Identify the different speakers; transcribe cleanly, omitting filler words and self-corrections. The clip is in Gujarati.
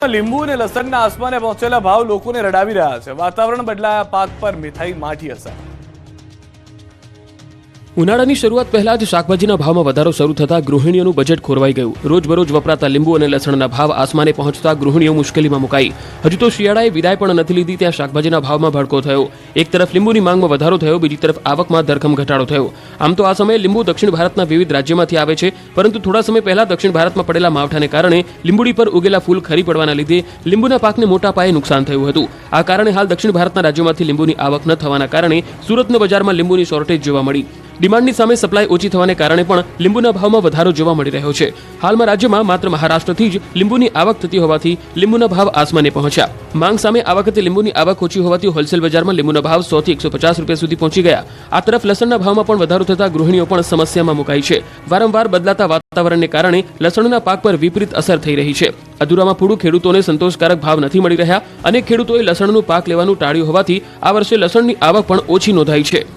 Speaker 1: લીંબુ અને લસણના આસમાને પહોંચેલા ભાવ લોકોને રડાવી રહ્યા છે. વાતાવરણ બદલાયા પાક પર મિઠાઈ માઠી અસર.
Speaker 2: ઉનાળાની શરૂઆત પહેલા જ શાકભાજીના ભાવમાં વધારો શરૂ થતા ગૃહિણીઓનું બજેટ ખોરવાઈ ગયું. રોજબરોજ વપરાતા લીંબુ અને લસણના ભાવ આસમાને પહોંચતા ગૃહિણીઓ મુશ્કેલીમાં મુકાઈ. હજુ તો શિયાળાએ વિદાય પણ નથી લીધી ત્યાં શાકભાજીના ભાવમાં ભડકો થયો. એક તરફ લીંબુની માંગમાં વધારો થયો, બીજી તરફ આવકમાં ધરખમ ઘટાડો થયો. આમ તો આ સમયે લીંબુ દક્ષિણ ભારતના વિવિધ રાજ્યોમાંથી આવે છે, પરંતુ થોડા સમય પહેલા દક્ષિણ ભારતમાં પડેલા માવઠાને કારણે લીંબુડી પર ઉગેલા ફૂલ ખરી પડવાના લીધે લીંબુના પાકને મોટા પાયે નુકસાન થયું હતું. આ કારણે હાલ દક્ષિણ ભારતના રાજ્યોમાંથી લીંબુની આવક ન થવાના કારણે સુરતના બજારમાં લીંબુની શોર્ટેજ જોવા મળી. ડિમાન્ડની સામે સપ્લાય ઓછી થવાને કારણે પણ લીંબુના ભાવમાં વધારો જોવા મળી રહ્યો છે. હાલમાં રાજ્યમાં માત્ર મહારાષ્ટ્રથી જ લીંબુની આવક થતી હોવાથી લીંબુના ભાવ આસમાને પહોંચ્યા. માંગ સામે આ વખતે લીંબુની આવક ઓછી હોવાથી હોલસેલ બજારમાં લીંબુના ભાવ 100 થી 150 રૂપિયા સુધી પહોંચી ગયા. આ તરફ લસણના ભાવમાં પણ વધારો થતા ગૃહિણીઓ પણ સમસ્યામાં મુકાઈ છે. વારંવાર બદલાતા વાતાવરણને કારણે લસણના પાક પર વિપરીત અસર થઈ રહી છે. અધૂરામાં પૂરું ખેડૂતોને સંતોષકારક ભાવ નથી મળી રહ્યા. અનેક ખેડૂતોએ લસણનું પાક લેવાનું ટાળ્યું હોવાથી આ વર્ષે લસણની આવક પણ ઓછી નોંધાઈ છે.